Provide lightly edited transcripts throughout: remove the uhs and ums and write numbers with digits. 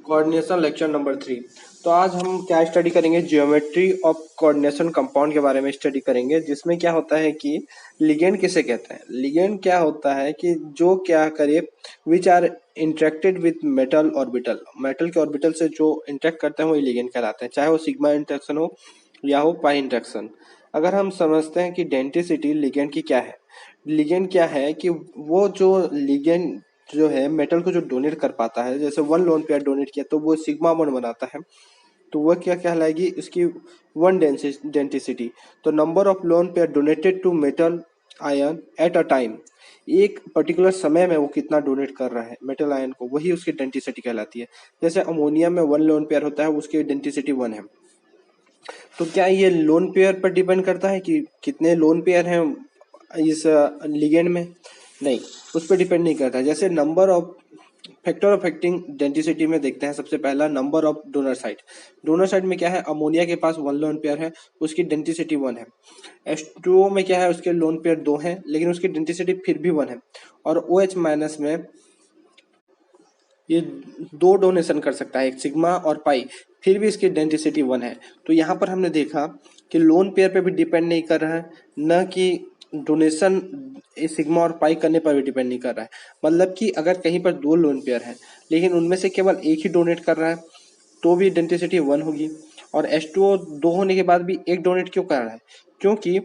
Coordination lecture number 3। तो आज हम क्या स्टडी करेंगे, ज्योमेट्री ऑफ कोऑर्डिनेशन कंपाउंड के बारे में स्टडी करेंगे, जिसमें क्या होता है कि लिगेंड किसे कहते हैं। लिगेंड क्या होता है कि जो क्या करे, which are interacted with metal orbital, metal के ऑर्बिटल से जो इंटरेक्ट करते हैं वही लिगेंड कहलाते हैं, चाहे वो सिग्मा इंटरेक्शन हो या हो पाई इंटरेक्शन। अगर हम समझते हैं कि डेंसिटी लिगेंड की क्या है, लिगेंड क्या है कि वो जो लिगेंड जो है मेटल को जो डोनेट कर पाता है, जैसे वन लोन पेयर डोनेट किया तो वो सिग्मा बॉन्ड बनाता है, तो वह क्या कहलाएगी, इसकी वन डेंसिटी। तो number of lone pair donated to metal ion at a time, एक पर्टिकुलर समय में वो कितना डोनेट कर रहा है मेटल आयन को, वही उसकी डेंसिटी कहलाती है। जैसे अमोनिया में वन लोन पेयर होता है, उसकी डेंसिटी 1 है। तो क्या ये लोन पेयर पर डिपेंड करता है कि कितने लोन पेयर हैं इस लिगेंड में? नहीं, उस पर डिपेंड नहीं करता। जैसे number of factor affecting density में देखते हैं, सबसे पहला number of donor site. Donor site में क्या है, अमोनिया के पास 1 लोन पेयर है, उसकी डेंसिटी 1 है। H2O में क्या है, उसके लोन पेयर 2 हैं, लेकिन उसकी डेंसिटी फिर भी 1 है। और OH माइनस में ये 2 डोनेशन कर सकता है, एक सिग्मा और पाई, फिर भी इसकी डेंसिटी 1 है। तो यहाँ पर हमने देखा कि लोन पेयर पे भी डिपेंड नहीं कर रहा है, न कि डोनेशन सिग्मा और पाई करने पर भी डिपेंड नहीं कर रहा है। मतलब कि अगर कहीं पर 2 लोन पेयर हैं, लेकिन उनमें से केवल एक ही डोनेट कर रहा है, तो भी डेंसिटी 1 होगी। और H2O 2 होने के बाद भी एक डोनेट क्यों कर रहा है? क्योंकि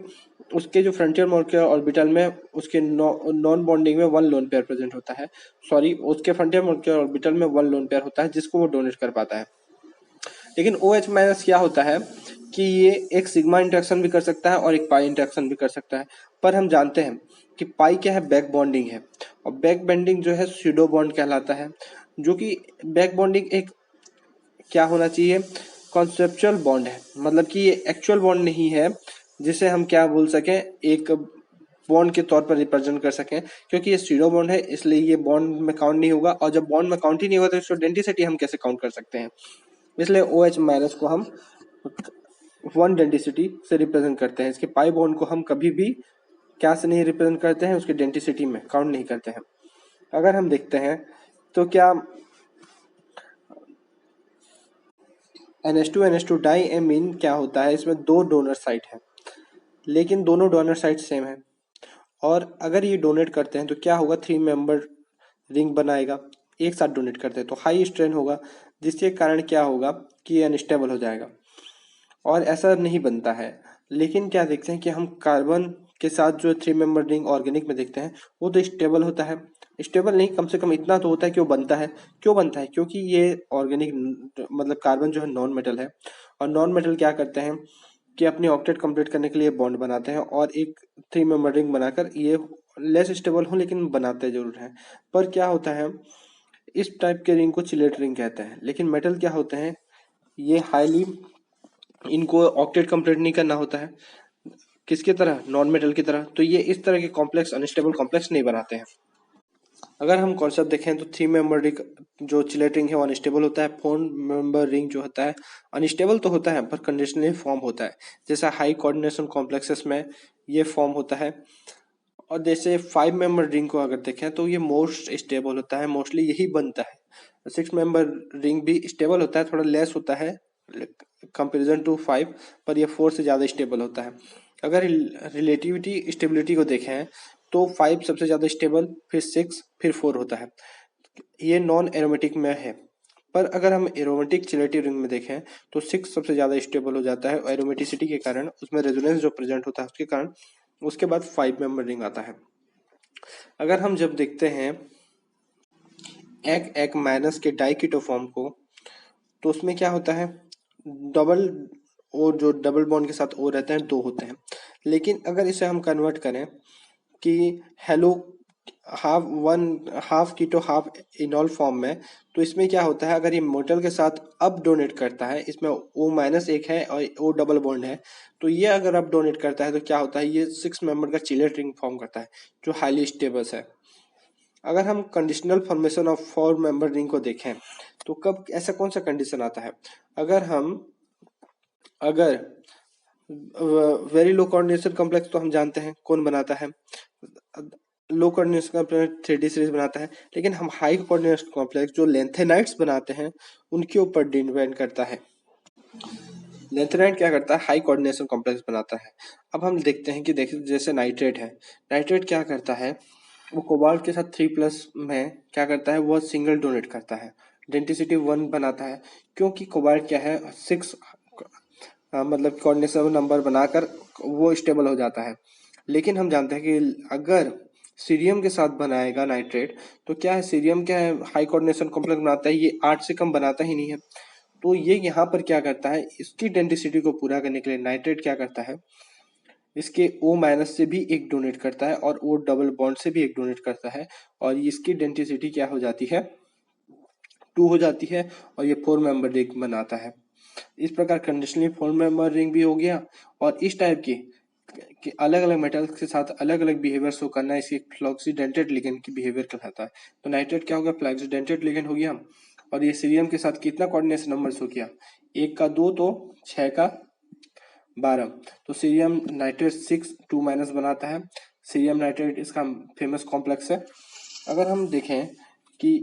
उसके जो फ्रंटियर मॉलिक्यूलर ऑर्बिटल में उसके नॉन बॉन्डिंग में 1 लोन पेयर प्रेजेंट होता है, सॉरी उसके फ्रंटियर मॉलिक्यूलर ऑर्बिटल में 1 लोन पेयर होता है, जिसको वो डोनेट कर पाता है। लेकिन OH माइनस क्या होता है कि ये एक सिग्मा इंटरेक्शन भी कर सकता है और एक पाई इंटरेक्शन भी कर सकता है। पर हम जानते हैं कि पाई क्या है, बैक बॉन्डिंग है, और बैक बॉन्डिंग जो है स्यूडो बॉन्ड कहलाता है। जो कि बैक बॉन्डिंग एक क्या होना चाहिए, कॉन्सेप्चुअल बॉन्ड है, मतलब कि ये एक्चुअल बॉन्ड नहीं है जिसे हम क्या बोल सकें, एक बॉन्ड के तौर पर रिप्रेजेंट कर सकें। क्योंकि ये स्यूडो बॉन्ड है, इसलिए ये बॉन्ड में काउंट नहीं होगा, और जब बॉन्ड में काउंट ही नहीं होगा तो इसको डेंसिटी हम कैसे काउंट कर सकते हैं। इसलिए OH माइनस को हम 1 डेंसिटी से रिप्रेजेंट करते हैं। इसके पाई बॉन्ड को हम कभी भी क्या से नहीं रिप्रेजेंट करते हैं, उसके डेंसिटी में काउंट नहीं करते हैं। अगर हम देखते हैं तो क्या NH2 डाई एमीन क्या होता है, इसमें 2 डोनर साइट है, लेकिन दोनों डोनर साइट सेम है। और अगर ये डोनेट करते हैं तो क्या होगा, 3 मेंबर रिंग बनाएगा। एक साथ डोनेट करते हैं तो हाई स्ट्रेन होगा, जिसके कारण क्या होगा कि ये अनस्टेबल हो जाएगा, और ऐसा नहीं बनता है। लेकिन क्या देखते हैं कि हम कार्बन के साथ जो 3 मेंबर रिंग ऑर्गेनिक में देखते हैं, वो तो स्टेबल होता है। स्टेबल नहीं, कम से कम इतना तो होता है कि वो बनता है। क्यों बनता है? क्योंकि ये ऑर्गेनिक मतलब कार्बन जो है नॉन मेटल है, और नॉन मेटल क्या करते हैं कि अपनी ऑक्टेट कंप्लीट करने के लिए बॉन्ड बनाते हैं, और एक 3 मेंबर रिंग बनाकर ये लेस स्टेबल हो लेकिन बनाते जरूर हैं। पर क्या होता है, इस टाइप के रिंग को चिलेट रिंग कहते हैं। लेकिन मेटल क्या होते हैं, ये हाईली, इनको ऑक्टेट कंप्लीट नहीं करना होता है, किसकी तरह, नॉन मेटल की तरह। तो ये इस तरह के कॉम्प्लेक्स अनस्टेबल कॉम्प्लेक्स नहीं बनाते हैं। अगर हम कॉन्सेप्ट देखें तो 3 मेंबर रिंग जो चिलेट रिंग है वो अनस्टेबल होता है। 4 मेंबर रिंग जो होता है अनस्टेबल तो होता है पर कंडीशनली फॉर्म होता है, जैसा हाई कोऑर्डिनेशन कॉम्प्लेक्सेस में ये फॉर्म होता है। और जैसे 5 मेंबर रिंग को अगर देखें तो ये मोस्ट स्टेबल होता है, मोस्टली यही बनता है। 6 मेंबर रिंग भी स्टेबल होता है, थोड़ा लेस होता है कंपेरिजन टू 5, पर ये 4 से ज़्यादा स्टेबल होता है। अगर रिलेटिविटी स्टेबिलिटी को देखें तो 5 सबसे ज़्यादा स्टेबल, फिर 6, फिर 4 होता है। ये नॉन एरोमेटिक में है। पर अगर हम एरोमेटिक चिलेटिव रिंग में देखें तो 6 सबसे ज़्यादा स्टेबल हो जाता है एरोमेटिसिटी के कारण, उसमें रेजोनेंस जो प्रेजेंट होता है उसके कारण। उसके बाद 5 मेंबर रिंग आता है। अगर हम जब देखते हैं एक एक माइनस के डाइकीटो फॉर्म को, तो उसमें क्या होता है, डबल ओ जो डबल बॉन्ड के साथ ओ रहते हैं 2 होते हैं। लेकिन अगर इसे हम कन्वर्ट करें कि हेलो हाफ कीटो हाफ इनॉल फॉर्म में, तो इसमें क्या होता है, अगर ये मेटल के साथ अप डोनेट करता है, इसमें O माइनस एक है और O डबल बॉन्ड है, तो ये अगर अप डोनेट करता है तो क्या होता है, ये 6 मेंबर का चिलेट रिंग फॉर्म करता है जो हाईली स्टेबल है। अगर हम conditional formation of 4 member ring को देखें तो कब ऐसा कौन सा कंडीशन आता है, अगर वेरी लो कोऑर्डिनेशन कॉम्प्लेक्स तो हम जानते हैं कौन बनाता है, लो कोऑर्डिनेशन कॉम्प्लेक्स 3D सीरीज बनाता है, लेकिन हम हाई कोऑर्डिनेशन कॉम्प्लेक्स जो लेंथेनाइड्स बनाते हैं उनके ऊपर डिपेंड करता है। लेंथेनाइड क्या करता है, हाई कोऑर्डिनेशन कॉम्प्लेक्स बनाता है। अब हम देखते हैं कि देखिए जैसे नाइट्रेट है, नाइट्रेट क्या करता है, वो कोबाल्ट के साथ 3+ में क्या करता है, वो सिंगल डोनेट करता है, डेंसिटी 1 बनाता है, क्योंकि कोबाल्ट क्या है 6 मतलब कोऑर्डिनेशन नंबर बनाकर वो स्टेबल हो जाता है। लेकिन हम जानते हैं कि अगर सीरियम के साथ बनाएगा नाइट्रेट, तो क्या है, सीरियम क्या है, हाई कोऑर्डिनेशन कॉम्प्लेक्स बनाता है, ये 8 से कम बनाता ही नहीं है। तो ये यहाँ पर क्या करता है, इसकी डेंसिटी को पूरा करने के लिए नाइट्रेट क्या करता है, इसके O- से भी एक डोनेट करता है और O डबल बॉन्ड से भी एक डोनेट करता है, और इसकी डेंसिटी क्या हो जाती है, 2 हो जाती है, और ये 4 मेंबर रिंग बनाता है। इस प्रकार कंडीशनली 4 मेंबर रिंग भी हो गया, और इस टाइप की कि अलग अलग मेटल्स के साथ अलग अलग बिहेवियर शो करना इसी फ्लॉक्सीडेंटेड लिगेंड की बिहेवियर कहलाता है। तो नाइट्रेट क्या हो गया, फ्लॉक्सीडेंटेड लिगेंड हो गया, और ये सीरियम के साथ कितना कोऑर्डिनेशन नंबर शो किया, 1 का 2 तो 6 का 12, तो सीरियम नाइट्रेट 6 2- बनाता है। सीरियम नाइट्रेट इसका फेमस कॉम्प्लेक्स है। अगर हम देखें कि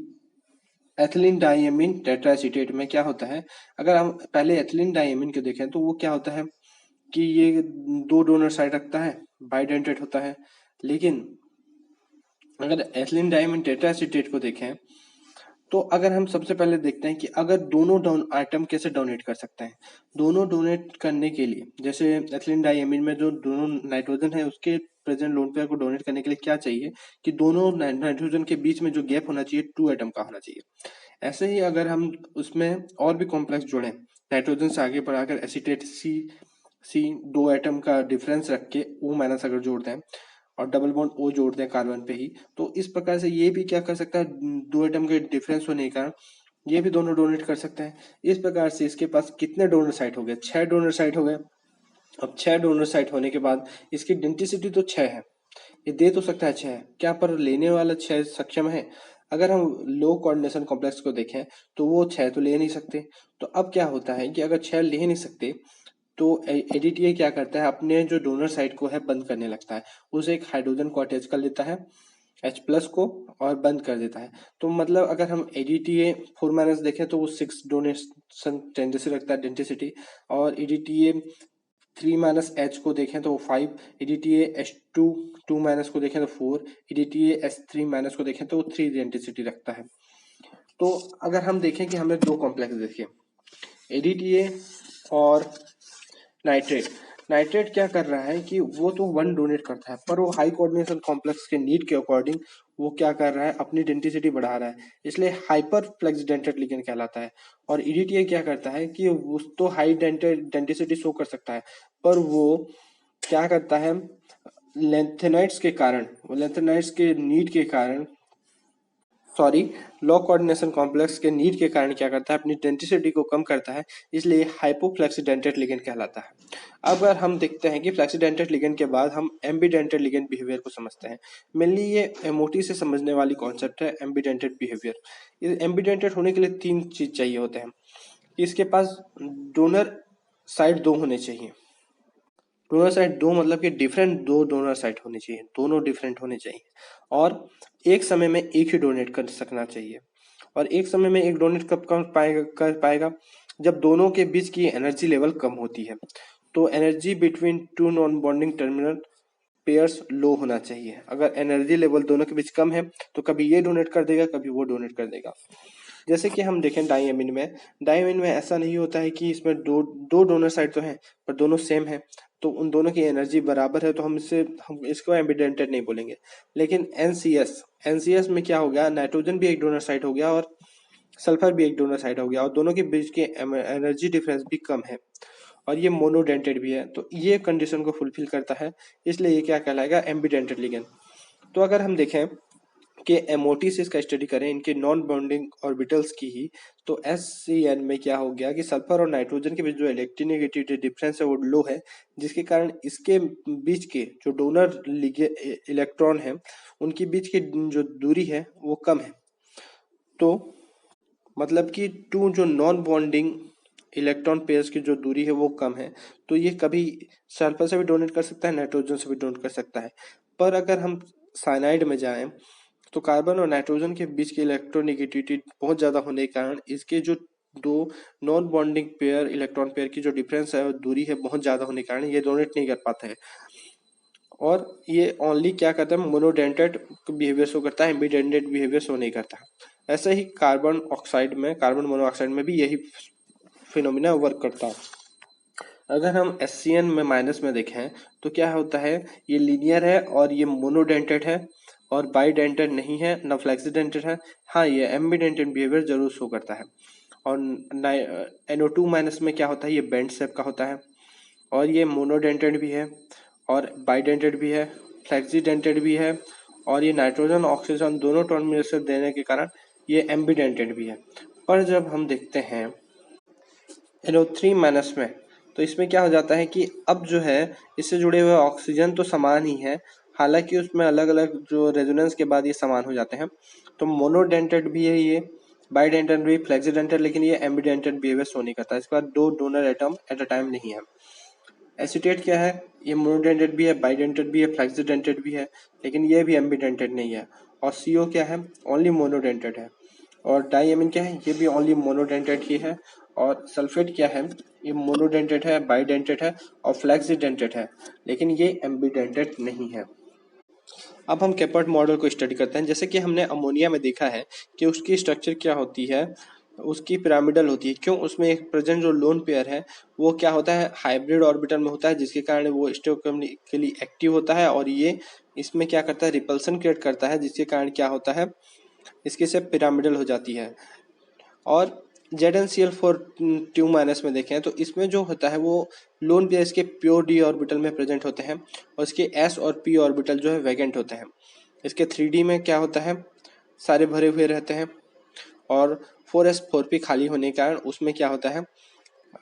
एथिलीन डाइएमीन टेट्राएसीटेट में क्या होता है, अगर हम पहले एथिलीन डाइएमीन को देखें तो वो क्या होता है कि ये 2 डोनर साइड रखता है, बाइडेंटेट होता है। लेकिन अगर एथिलीन डाइएमीन टेट्राएसीटेट को देखें, तो अगर हम सबसे पहले देखते हैं कि अगर दोनों आइटम कैसे डोनेट कर सकते हैं। दोनों डोनेट करने के लिए, जैसे एथिलीन डाइएमीन में जो दोनों नाइट्रोजन है उसके प्रेजेंट लोन पेयर को डोनेट करने के लिए क्या चाहिए कि दोनों नाइट्रोजन के बीच में जो गैप होना चाहिए 2 एटम का होना चाहिए। ऐसे ही अगर हम उसमें और भी कॉम्प्लेक्स जोड़ें, नाइट्रोजन से आगे बढ़ाकर एसीटेट सी 2 एटम का डिफरेंस रख के O- अगर जोड़ दें और डबल बॉन्ड O जोड़ दें कार्बन पे ही, तो इस प्रकार से ये भी क्या कर सकता है, 2 एटम के डिफरेंस होने के कारण ये भी दोनों डोनेट कर सकते हैं। इस प्रकार से इसके पास कितने डोनर साइट हो गए, 6 डोनर साइट हो गए। अब 6 डोनर साइट होने के बाद इसकी डेंसिटी तो 6 है, ये दे तो सकता है 6, क्या पर लेने वाला 6 सक्षम है। अगर हम लो कोऑर्डिनेशन कॉम्प्लेक्स को देखें तो वो 6 तो ले नहीं सकते। तो अब क्या होता है कि अगर 6 ले नहीं सकते, तो एडीटीए क्या करता है, अपने जो डोनर साइट को है बंद करने लगता है, उसे एक हाइड्रोजन को अटैच कर लेता है H+ को, और बंद कर देता है। तो मतलब अगर हम एडीटीए 4- देखें तो वो 6 डोनेशन टेंडेंसी रखता है डेंसिटी, और एडीटीए 3- को देखें तो 5, EDTA H2 2- को देखें तो 4, EDTA S3- को देखें तो 3 डेंसिटी रखता है। तो अगर हम देखें कि हमें 2 कॉम्प्लेक्स देखिए, EDTA और नाइट्रेट, नाइट्रेट क्या कर रहा है कि वो तो 1 डोनेट करता है, पर वो हाई कोऑर्डिनेशन कॉम्प्लेक्स के नीड के अकॉर्डिंग वो क्या कर रहा है, अपनी डेंसिटी बढ़ा रहा है, इसलिए हाइपर फ्लेक्सीडेंटेड लिगेंड कहलाता है। और EDTA क्या करता है कि वो तो हाई डेंसिटी शो कर सकता है, पर वो क्या करता है, लेंथेनाइड्स के कारण, लेंथेनाइड्स के नीड के कारण, सॉरी, लो कोऑर्डिनेशन कॉम्प्लेक्स के नीड के कारण क्या करता है, अपनी डेंसिटी को कम करता है, इसलिए हाइपोफ्लेक्सीडेंटेड लिगेंड कहलाता है। अब अगर हम देखते हैं कि फ्लेक्सीडेंटेड लिगेंड के बाद हम एम्बीडेंटेड लिगेंड बिहेवियर को समझते हैं। मेनली ये एमओटी से समझने वाली कॉन्सेप्ट है, एम्बीडेंटेड बिहेवियर। ये एम्बीडेंटेड होने के लिए 3 चीज चाहिए होते हैं, इसके पास डोनर साइड 2 होने चाहिए। डोनर साइड 2 मतलब कि डिफरेंट 2 डोनर साइड होनी चाहिए, दोनों डिफरेंट होने चाहिए, और एक समय में एक ही डोनेट कर सकना चाहिए। और एक समय में एक डोनेट कब कर पाएगा, जब दोनों के बीच की एनर्जी लेवल कम होती है। तो energy between 2 non bonding terminal pairs low होना चाहिए। अगर एनर्जी लेवल दोनों के बीच कम है तो कभी ये डोनेट कर देगा, कभी वो डोनेट कर देगा। जैसे कि हम देखें डाइएमिन में, डाइएमिन में ऐसा नहीं होता है कि इसमें दो डोनर साइड तो हैं पर दोनों सेम है, तो उन दोनों की एनर्जी बराबर है, तो हम इसको एम्बिडेंटेड नहीं बोलेंगे। लेकिन एनसीएस में क्या हो गया, नाइट्रोजन भी एक डोनर साइड हो गया और सल्फर भी एक डोनर साइड हो गया, और दोनों के बीच के एनर्जी डिफरेंस भी कम है, और ये मोनोडेंटेड भी है, तो ये कंडीशन को फुलफिल करता है, इसलिए ये क्या कहलाएगा, एम्बिडेंटेड लिगेंड। तो अगर हम देखें कि एमओटी से इसका स्टडी करें, इनके नॉन बॉन्डिंग ऑर्बिटल्स की ही, तो एससीएन में क्या हो गया कि सल्फर और नाइट्रोजन के बीच जो इलेक्ट्रोनेगेटिविटी डिफरेंस है वो लो है, जिसके कारण इसके बीच के जो डोनर इलेक्ट्रॉन है उनके बीच की जो दूरी है वो कम है। तो मतलब कि 2 जो नॉन बॉन्डिंग इलेक्ट्रॉन पेयर्स की जो दूरी है वो कम है, तो ये कभी सल्फर से भी डोनेट कर सकता है, नाइट्रोजन से भी डोनेट कर सकता है। पर अगर हम साइनाइड में जाएं तो कार्बन और नाइट्रोजन के बीच की इलेक्ट्रोनेगेटिविटी बहुत ज़्यादा होने के कारण इसके जो दो non bonding pair electron pair की जो डिफरेंस है, दूरी है, बहुत ज़्यादा होने के कारण ये डोनेट नहीं कर पाता है और ये ओनली क्या करता है, मोनोडेंटेड बिहेवियर शो करता है, एम्बीडेंटेड बिहेवियर शो नहीं करता। ऐसे ही कार्बन मोनोऑक्साइड में भी यही फिनोमिना वर्क करता है। अगर हम SCN में माइनस में देखें तो क्या होता है, ये लीनियर है और ये मोनोडेंटेड है और बाईडेंटेड नहीं है, न फ्लेक्सीडेंटेड है। हाँ, ये एम्बीडेंटेड बिहेवियर जरूर शो करता है। और NO2 माइनस में क्या होता है, ये बेंड शेप का होता है और ये मोनोडेंटेड भी है और बाईडेंटेड भी है, फ्लेक्सीडेंटेड भी है और ये नाइट्रोजन ऑक्सीजन दोनों टर्मिनेशन देने के कारण ये एम्बीडेंटेड भी है। पर जब हम देखते हैं NO3 माइनस में तो इसमें क्या हो जाता है कि अब जो है इससे जुड़े हुए ऑक्सीजन तो समान ही है, हालांकि उसमें अलग अलग जो रेजोनेंस के बाद ये समान हो जाते हैं। तो मोनोडेंटेड भी है ये, बाईडेंटेड भी, फ्लेक्सीडेंटेड, लेकिन ये एम्बीडेंटेड बिहेवियर शो नहीं करता। इसके बाद दो donor atom at a time नहीं है। एसीटेट क्या है, ये मोनोडेंटेड भी है, बाईडेंटेड भी है, फ्लेक्सीडेंटेड भी है, लेकिन ये भी एम्बीडेंटेड नहीं है। और CO क्या है, ओनली मोनोडेंटेड है। और डाईएमीन क्या है, ये भी ओनली मोनोडेंटेड ही है। और सल्फेट क्या है, ये मोनोडेंटेड है, बाईडेंटेड है और फ्लेक्सीडेंटेड है, लेकिन ये एम्बीडेंटेड नहीं है। अब हम केपर्ट मॉडल को स्टडी करते हैं। जैसे कि हमने अमोनिया में देखा है कि उसकी स्ट्रक्चर क्या होती है, उसकी पिरामिडल होती है। क्यों, उसमें एक प्रेजेंट जो लोन पेयर है वो क्या होता है, हाइब्रिड ऑर्बिटल में होता है, जिसके कारण वो स्टोकेमिकली एक्टिव होता है और ये इसमें क्या करता है, रिपल्सन क्रिएट करता है, जिसके कारण क्या होता है, इसकी से पिरामिडल हो जाती है। और ZnCl4 2 माइनस में देखें तो इसमें जो होता है वो लोन पेयर इसके प्योर d ऑर्बिटल में प्रेजेंट होते हैं और इसके s और p ऑर्बिटल जो है वैकेंट होते हैं। इसके 3D में क्या होता है, सारे भरे हुए रहते हैं और 4s4p खाली होने के कारण उसमें क्या होता है,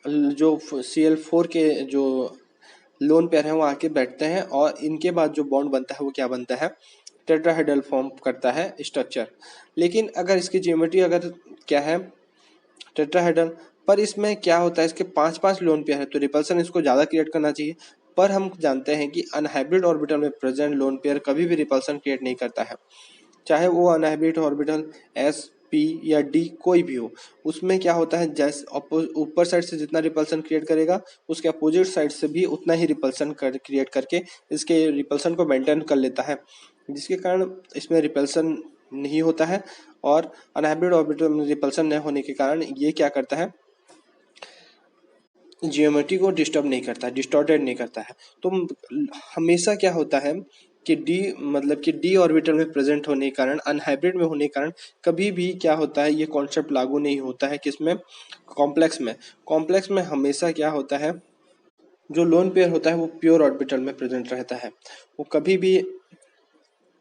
जो Cl4 के जो लोन पेयर हैं वो आके बैठते हैं और इनके बाद जो बॉन्ड बनता है वो क्या बनता है, टेट्राहेड्रल फॉर्म करता है स्ट्रक्चर। लेकिन अगर इसकी ज्योमेट्री अगर क्या है, टेट्राहेड्रल, पर इसमें क्या होता है, इसके 5-5 लोन पेयर है तो रिपल्सन इसको ज़्यादा क्रिएट करना चाहिए। पर हम जानते हैं कि अनहाइब्रिड ऑर्बिटल में प्रेजेंट लोन पेयर कभी भी रिपल्सन क्रिएट नहीं करता है, चाहे वो अनहाइब्रिड ऑर्बिटल S, P या D कोई भी हो। उसमें क्या होता है, जैसे ऊपर साइड से जितना रिपल्सन क्रिएट करेगा उसके अपोजिट साइड से भी उतना ही रिपल्सन क्रिएट करके इसके रिपल्सन को मेंटेन कर लेता है, जिसके कारण इसमें रिपल्सन नहीं होता है। और अनहाइब्रिड ऑर्बिटल में रिपल्सन न होने के कारण ये क्या करता है, जियोमेट्री को डिस्टर्ब नहीं करता, डिस्टॉर्टेड नहीं करता है। तो हमेशा क्या होता है कि डी ऑर्बिटल में प्रेजेंट होने के कारण, अनहाइब्रिड में होने के कारण कभी भी क्या होता है, ये कॉन्सेप्ट लागू नहीं होता है किसमें, कॉम्प्लेक्स में हमेशा क्या होता है, जो लोन पेयर होता है वो प्योर ऑर्बिटल में प्रेजेंट रहता है, वो कभी भी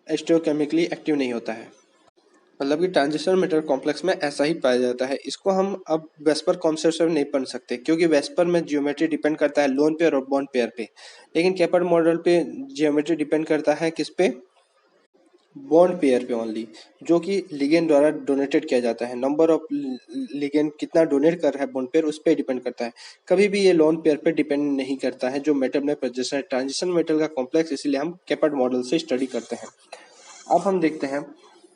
एस्टोकेमिकली एक्टिव नहीं होता है। मतलब कि ट्रांजिशन मेटल कॉम्प्लेक्स में ऐसा ही पाया जाता है। इसको हम अब वेस्पर कॉन्सेप्ट से नहीं पढ़ सकते क्योंकि वेस्पर में जियोमेट्री डिपेंड करता है लोन पेयर और बॉन्ड पेयर पे, लेकिन केपर्ट मॉडल पे जियोमेट्री डिपेंड करता है किस पे, बॉन्ड पेयर पे ओनली, जो कि लिगेंड द्वारा डोनेटेड किया जाता है। नंबर ऑफ लिगेंड कितना डोनेट कर रहा है बॉन्ड पेयर उस पर डिपेंड करता है, कभी भी ये लोन पेयर पे डिपेंड नहीं करता है जो मेटल में प्रेजेंट है। ट्रांजिशन मेटल का कॉम्प्लेक्स इसीलिए हम केपर्ट मॉडल से स्टडी करते हैं। अब हम देखते हैं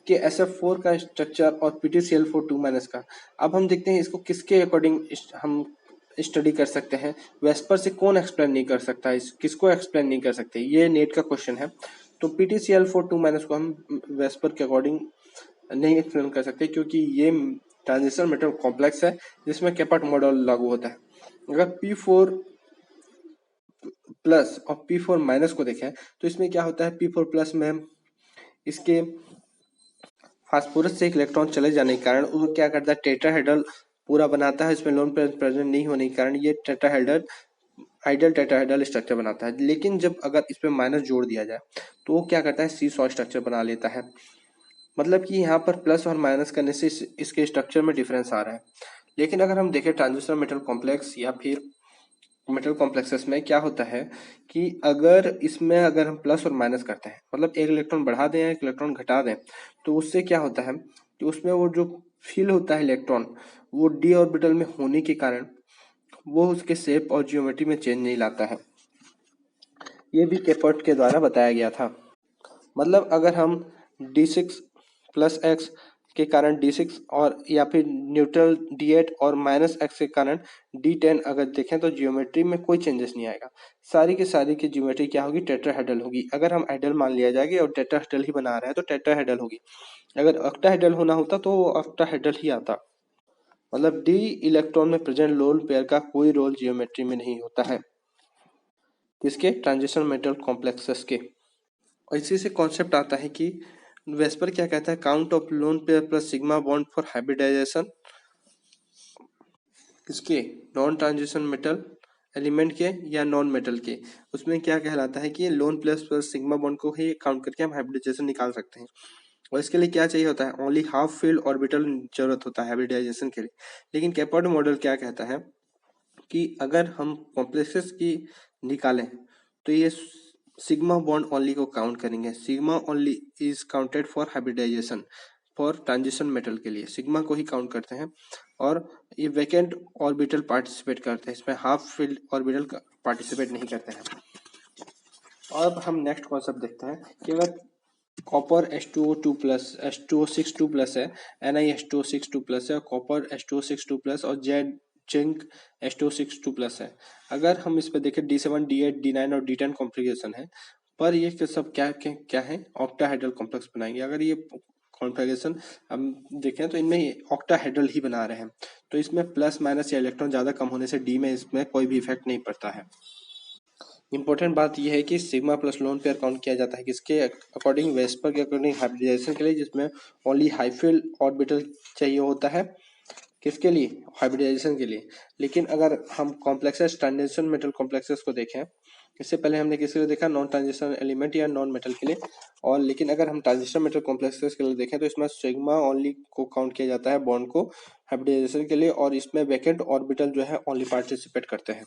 कि SF4 का स्ट्रक्चर और PtCl4 2 माइनस का। अब हम देखते हैं इसको किसके अकॉर्डिंग हम स्टडी कर सकते हैं। वेस्पर से कौन एक्सप्लेन नहीं कर सकता, इस किसको एक्सप्लेन नहीं कर सकते, ये नेट का क्वेश्चन है। तो PtCl4 2 माइनस को हम वेस्पर के अकॉर्डिंग नहीं एक्सप्लेन कर सकते क्योंकि ये ट्रांजिशन मेटल कॉम्प्लेक्स है जिसमें केपर्ट मॉडल लागू होता है। अगर P4 प्लस और P4 माइनस को देखें तो इसमें क्या होता है, P4 प्लस में इसके फास्फोरस से एक इलेक्ट्रॉन चले जाने के कारण वो क्या करता है, टेट्राहेड्रल पूरा बनाता है। इसमें लोन प्रेजेंट नहीं होने के कारण ये टेट्राहेड्रल आइडियल टेट्राहेड्रल स्ट्रक्चर बनाता है। लेकिन जब अगर इसमें माइनस जोड़ दिया जाए तो वो क्या करता है, सीसॉ स्ट्रक्चर बना लेता है। मतलब कि यहाँ पर प्लस और माइनस करने से इसके स्ट्रक्चर में डिफरेंस आ रहा है। लेकिन अगर हम देखें ट्रांजिशन मेटल कॉम्प्लेक्स या फिर मेटल कॉम्प्लेक्सेस में क्या होता है कि अगर इसमें अगर हम प्लस और माइनस करते हैं, मतलब एक इलेक्ट्रॉन बढ़ा दें या एक इलेक्ट्रॉन घटा दें, तो उससे क्या होता है कि उसमें वो जो फील होता है इलेक्ट्रॉन, वो डी ऑर्बिटल में होने के कारण वो उसके शेप और जियोमेट्री में चेंज नहीं लाता है। ये भी केपर्ट के द्वारा बताया गया था। मतलब अगर हम d6 + x के कारण d6 और या फिर न्यूट्रल d8 और -x के कारण d10 अगर देखें तो ज्योमेट्री में कोई चेंजेस नहीं आएगा। सारी की ज्योमेट्री क्या होगी, टेट्राहेड्रल होगी। अगर हम हेड्रल मान लिया जाएगा और टेट्राहेड्रल ही बना रहे हैं तो टेट्राहेड्रल होगी। अगर ऑक्टाहेड्रल होना होता तो ऑक्टाहेड्रल ही आता। मतलब डी इलेक्ट्रॉन में प्रेजेंट लोन पेयर का कोई रोल जियोमेट्री में नहीं होता है। किसके? ट्रांजिशन मेटल कॉम्प्लेक्सेस के। और इसी से कॉन्सेप्ट आता है कि वेस्पर क्या कहता है, count of lone pair plus sigma bond for hybridisation किसके? नॉन ट्रांजिशन मेटल एलिमेंट के या नॉन मेटल के। उसमें क्या कहलाता है कि loan plus plus sigma bond को ही काउंट करके हम हाइब्रिडाइजेशन निकाल सकते हैं। और इसके लिए क्या चाहिए होता है? ओनली हाफ फील्ड ऑर्बिटल जरूरत होता है हाइब्रिडाइजेशन के लिए। लेकिन कैपर्ड मॉडल क्या कहता है कि अगर हम कॉम्प्लेक्सेस की निकालें तो ये सिग्मा बॉन्ड ओनली को काउंट करेंगे। Sigma only is counted for hybridisation for transition metal के लिए सिग्मा को ही काउंट करते हैं। और ये वैकेंट ऑर्बिटल पार्टिसिपेट करते हैं, इसमें हाफ फील्ड ऑर्बिटल पार्टिसिपेट नहीं करते हैं। अब हम नेक्स्ट कॉन्सेप्ट देखते हैं कि अगर कॉपर H2O2+ H2O6 2+ है, NiH2O6 2+ है, कॉपर H2O6 2+ और जिंक H2O6 2+ है। अगर हम इस पे देखें D7 D8 D9 और D10 कॉन्फ़िगरेशन है, पर ये सब क्या है? ऑक्टाहेड्रल कॉम्प्लेक्स बनाएंगे। अगर ये कॉन्फ़िगरेशन हम देखें तो इनमें ऑक्टाहेड्रल ही बना रहे हैं, तो इसमें प्लस माइनस या इलेक्ट्रॉन ज़्यादा कम होने से डी में इसमें कोई भी इफेक्ट नहीं पड़ता है। इंपॉर्टेंट बात यह है कि sigma plus lone pair count किया जाता है किसके अकॉर्डिंग? वेस्पर के अकॉर्डिंग हाइब्रिडाइजेशन के लिए, जिसमें ओनली हाई फील्ड ऑर्बिटल चाहिए होता है। किसके लिए? हाइब्रिडाइजेशन के लिए। लेकिन अगर हम कॉम्प्लेक्सेस ट्रांजिशन मेटल कॉम्प्लेक्सेस को देखें, इससे पहले हमने किसके लिए देखा? नॉन ट्रांजिशन एलिमेंट या नॉन मेटल के लिए। और लेकिन अगर हम ट्रांजिशन मेटल कॉम्प्लेक्सेस के लिए देखें तो इसमें सिग्मा ओनली को काउंट किया जाता है बॉन्ड को हाइब्रिडाइजेशन के लिए, और इसमें वैकेंट ऑर्बिटल जो है ओनली पार्टिसिपेट करते हैं।